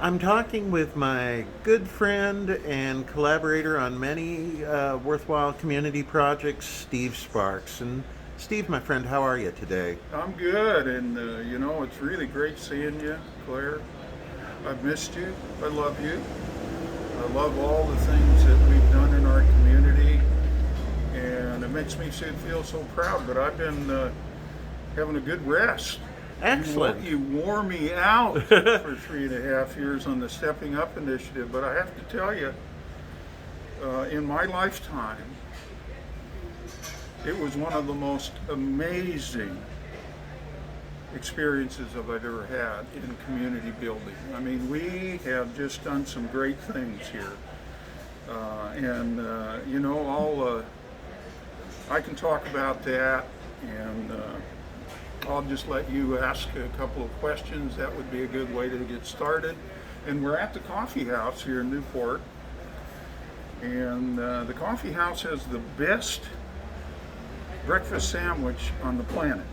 I'm talking with my good friend and collaborator on many worthwhile community projects, Steve Sparks. And Steve, my friend, how are you today? I'm good, and it's really great seeing you, Claire. I've missed you. I love you. I love all the things that we've done in our community, and it makes me feel so proud. But I've been having a good rest. Excellent. You wore me out for 3.5 years on the Stepping Up initiative, but I have to tell you, in my lifetime, it was one of the most amazing experiences that I've ever had in community building. I mean, we have just done some great things here. And I can talk about that, and I'll just let you ask a couple of questions. That would be a good way to get started. And we're at the coffee house here in Newport, and the coffee house has the best breakfast sandwich on the planet.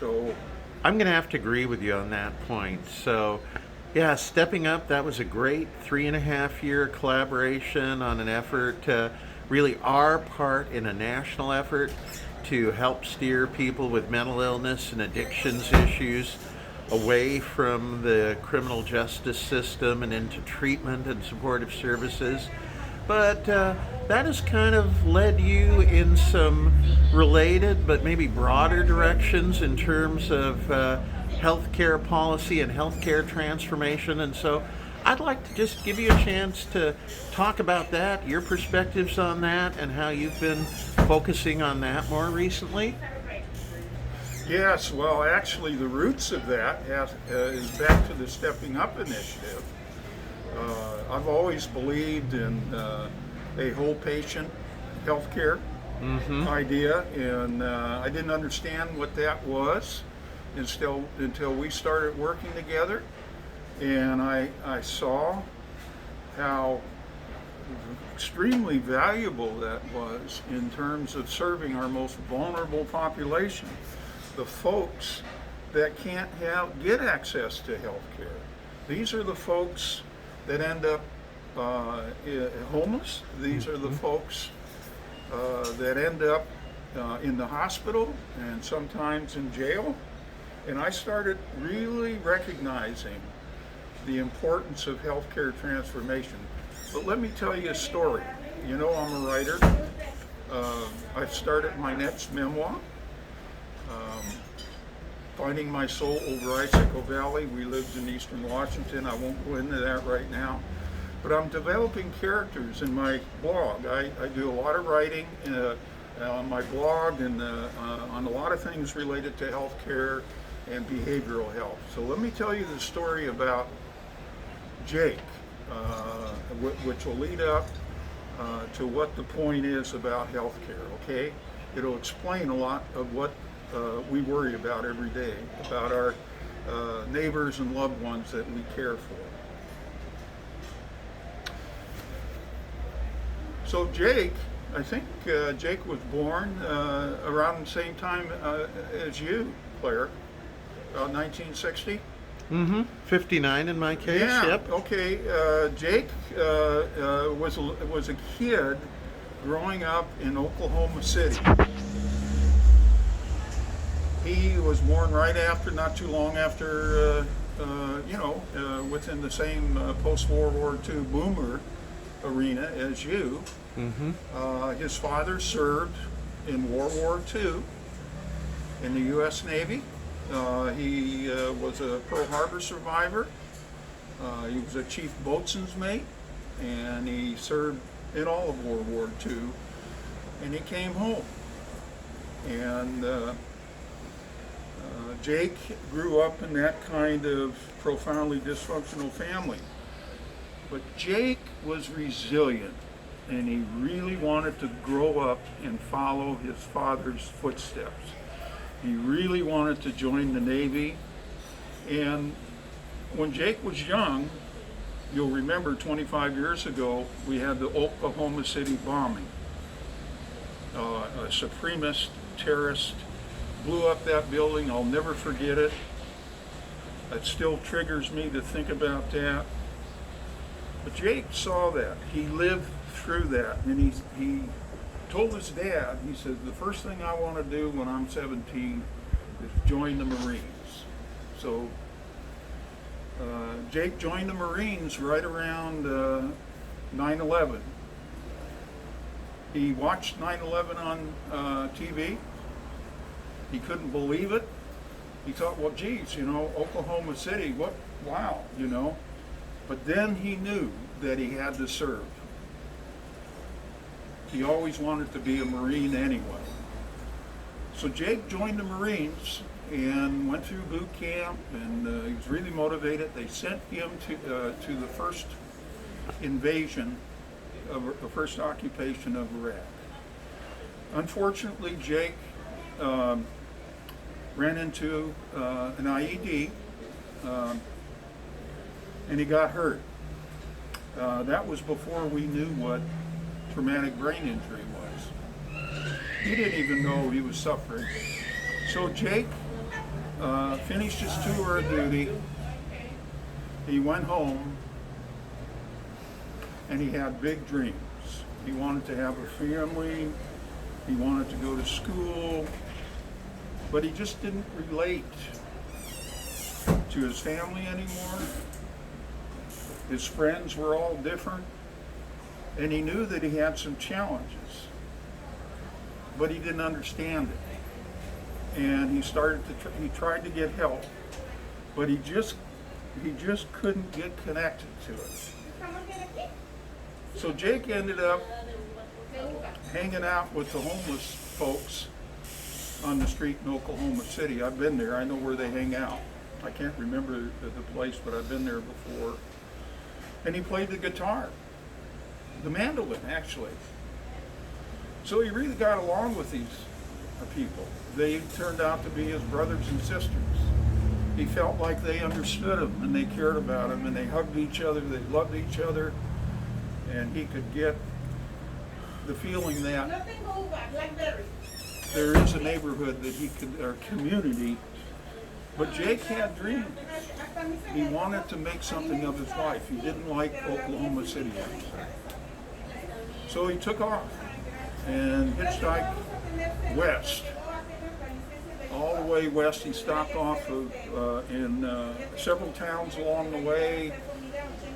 So I'm going to have to agree with you on that point. So, yeah, Stepping Up, that was a great 3.5 year collaboration on an effort to really our part in a national effort to help steer people with mental illness and addictions issues away from the criminal justice system and into treatment and supportive services. But that has kind of led you in some related but maybe broader directions in terms of healthcare policy and healthcare transformation. And so I'd like to just give you a chance to talk about that, your perspectives on that, and how you've been focusing on that more recently. yes, well, actually, the roots of that is back to the Stepping Up initiative. I've always believed in a whole patient healthcare idea, and I didn't understand what that was until we started working together, and I saw how extremely valuable that was in terms of serving our most vulnerable population, the folks that can't get access to health care. These are the folks that end up homeless. These are the folks that end up in the hospital and sometimes in jail. And I started really recognizing the importance of healthcare transformation. But let me tell you a story. You know, I'm a writer. I've started my next memoir, Finding My Soul Over Icicle Valley. We lived in Eastern Washington. I won't go into that right now. But I'm developing characters in my blog. I do a lot of writing on my blog and on a lot of things related to healthcare and behavioral health. So let me tell you the story about Jake, which will lead up to what the point is about healthcare, okay? It'll explain a lot of what we worry about every day, about our neighbors and loved ones that we care for. So Jake, I think Jake was born around the same time as you, Claire, about 1960. 59 in my case, Yeah. yep. Okay. Jake was a kid growing up in Oklahoma City. He was born right after, not too long after, within the same post-World War II boomer arena as you. His father served in World War II in the U.S. Navy. He was a Pearl Harbor survivor. He was a chief boatswain's mate, and he served in all of World War II. And he came home. And Jake grew up in that kind of profoundly dysfunctional family. But Jake was resilient, and he really wanted to grow up and follow his father's footsteps. He really wanted to join the Navy. And when Jake was young, you'll remember 25 years ago, we had the Oklahoma City bombing. A supremacist terrorist blew up that building. I'll never forget it. It still triggers me to think about that. But Jake saw that. He lived through that, and he told his dad, he said, the first thing I want to do when I'm 17 is join the Marines. So Jake joined the Marines right around 9/11. He watched 9/11 on TV. He couldn't believe it. He thought, well, geez, Oklahoma City, wow. But then he knew that he had to serve. He always wanted to be a Marine anyway. So Jake joined the Marines and went through boot camp, and he was really motivated. They sent him to the first invasion, the first occupation of Iraq. Unfortunately, Jake ran into an IED, and he got hurt. That was before we knew what traumatic brain injury was. He didn't even know he was suffering. So Jake finished his tour of duty. He went home, and he had big dreams. He wanted to have a family. He wanted to go to school, but he just didn't relate to his family anymore. His friends were all different, and he knew that he had some challenges, but he didn't understand it. And he tried to get help, but he just couldn't get connected to it. So Jake ended up hanging out with the homeless folks on the street in Oklahoma City. I've been there. I know where they hang out. I can't remember the place, but I've been there before. And he played the guitar, the mandolin, actually. So he really got along with these people. They turned out to be his brothers and sisters. He felt like they understood him, and they cared about him, and they hugged each other, they loved each other, and he could get the feeling that there is a neighborhood that he could, or community. But Jake had dreams. He wanted to make something of his life. He didn't like Oklahoma City anymore. So he took off and hitchhiked west. All the way west. He stopped off in several towns along the way.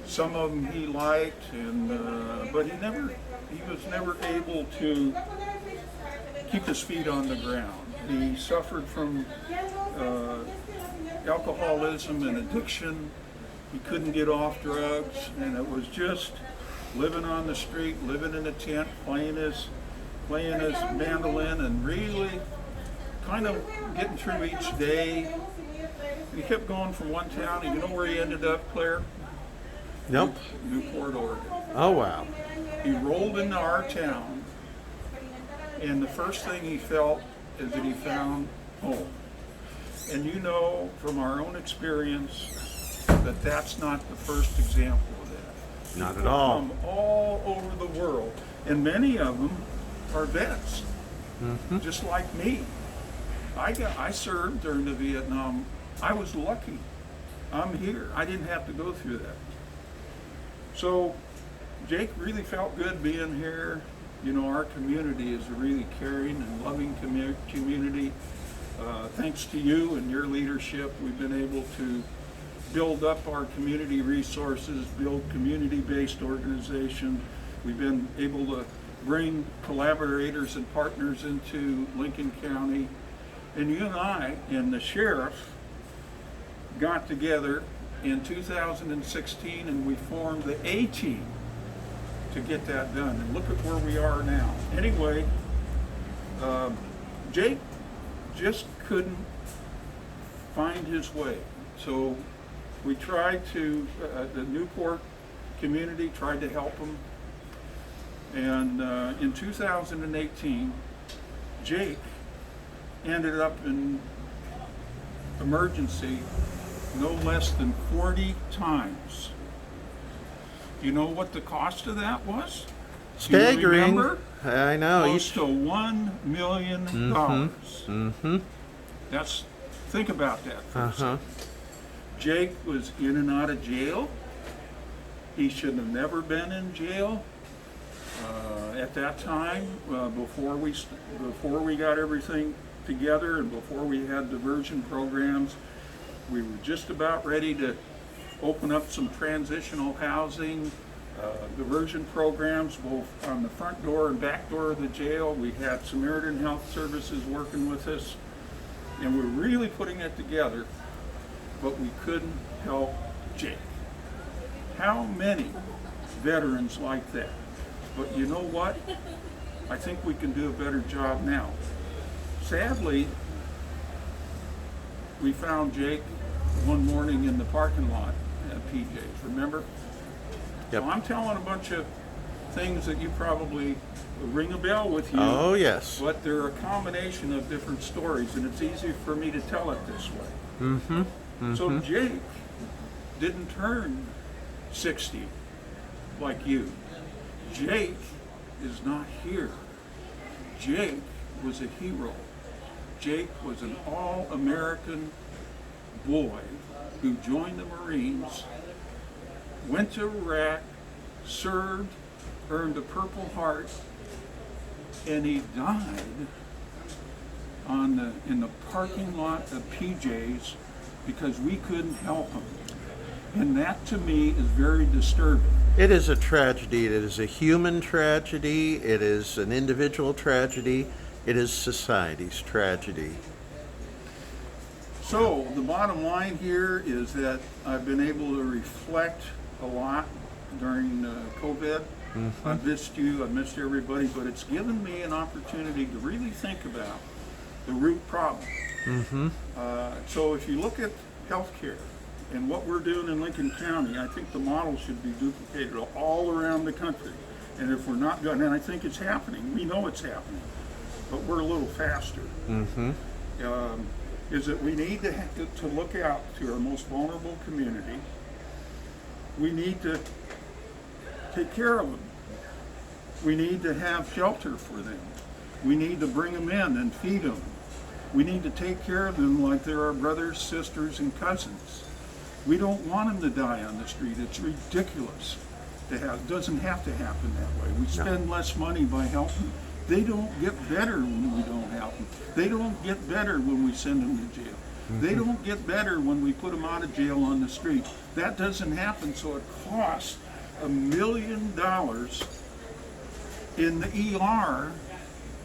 Some of them he liked, but he was never able to keep his feet on the ground. He suffered from alcoholism and addiction. He couldn't get off drugs, and it was just living on the street, living in a tent, playing his mandolin, and really kind of getting through each day. He kept going from one town. You know where he ended up, Claire? Nope. Newport, Oregon. Oh, wow. He rolled into our town, and the first thing he felt is that he found home. And from our own experience that that's not the first example of that. Not at all. From all over the world, and many of them are vets, just like me. I served during the Vietnam. I was lucky. I'm here. I didn't have to go through that. So Jake really felt good being here. Our community is a really caring and loving community. Thanks to you and your leadership, we've been able to build up our community resources, build community-based organization. We've been able to bring collaborators and partners into Lincoln County. And you and I and the sheriff got together in 2016, and we formed the A-Team to get that done. And look at where we are now. Anyway, Jake just couldn't find his way. So we tried to, the Newport community tried to help him. And in 2018, Jake ended up in emergency no less than 40 times. You know what the cost of that was? Staggering. Do you remember? I know. Close to $1 million. Think about that for a second. Jake was in and out of jail. He should have never been in jail. At that time, before we got everything together and before we had diversion programs, we were just about ready to open up some transitional housing, diversion programs, both on the front door and back door of the jail. We had Samaritan Health Services working with us, and we're really putting it together, but we couldn't help Jake. How many veterans like that? But you know what? I think we can do a better job now. Sadly, we found Jake one morning in the parking lot at PJ's, remember? Yep. So I'm telling a bunch of things that you probably ring a bell with you. Oh, yes. But they're a combination of different stories, and it's easy for me to tell it this way. Mm-hmm. Mm-hmm. So Jake didn't turn 60 like you. Jake is not here. Jake was a hero. Jake was an all-American boy who joined the Marines, went to Iraq, served, earned a Purple Heart, and he died in the parking lot of PJ's because we couldn't help him. And that to me is very disturbing. It is a tragedy. It is a human tragedy. It is an individual tragedy. It is society's tragedy. So the bottom line here is that I've been able to reflect a lot during COVID. Mm-hmm. I've missed you, I've missed everybody, but it's given me an opportunity to really think about the root problem. Mm-hmm. So if you look at healthcare and what we're doing in Lincoln County, I think the model should be duplicated all around the country. And if we're not going, and I think it's happening, we know it's happening, but we're a little faster. Mm-hmm. Is that we need to look out to our most vulnerable community. We need to take care of them. We need to have shelter for them. We need to bring them in and feed them. We need to take care of them like they're our brothers, sisters, and cousins. We don't want them to die on the street. It's ridiculous to have. It doesn't have to happen that way. We spend less money by helping. They don't get better when we don't help them. They don't get better when we send them to jail. Mm-hmm. They don't get better when we put them out of jail on the street. That doesn't happen, so it costs $1 million in the ER.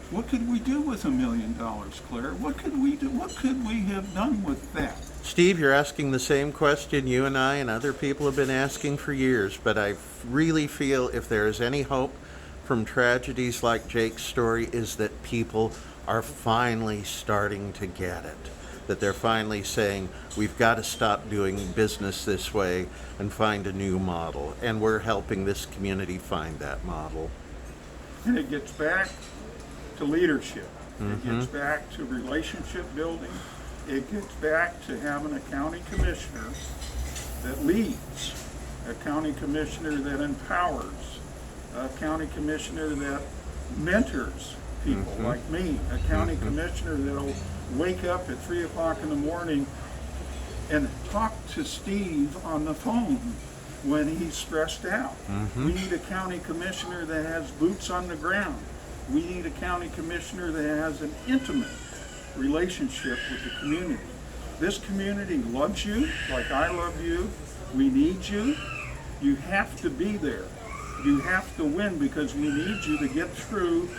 What could we do with $1 million, Claire? What could we do? What could we have done with that? Steve, you're asking the same question you and I and other people have been asking for years, but I really feel if there is any hope from tragedies like Jake's story is that people are finally starting to get it. That they're finally saying, we've got to stop doing business this way and find a new model. And we're helping this community find that model. And it gets back to leadership. Mm-hmm. It gets back to relationship building. It gets back to having a county commissioner that leads, a county commissioner that empowers, a county commissioner that mentors people like me, a county commissioner that'll wake up at 3 o'clock in the morning and talk to Steve on the phone when he's stressed out. We need a county commissioner that has boots on the ground. We need a county commissioner that has an intimate relationship with the community. This community loves you like I love you. We need you. You have to be there. You have to win because we need you to get through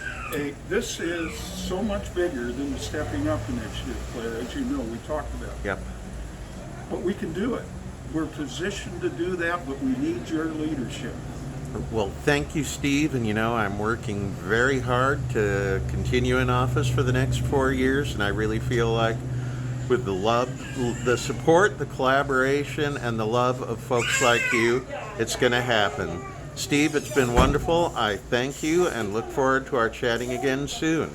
this is so much bigger than the Stepping Up initiative, Claire, as you know, we talked about. Yep. But we can do it. We're positioned to do that, but we need your leadership. Well, thank you, Steve. And I'm working very hard to continue in office for the next 4 years. And I really feel like with the love, the support, the collaboration, and the love of folks like you, it's going to happen. Steve, it's been wonderful. I thank you and look forward to our chatting again soon.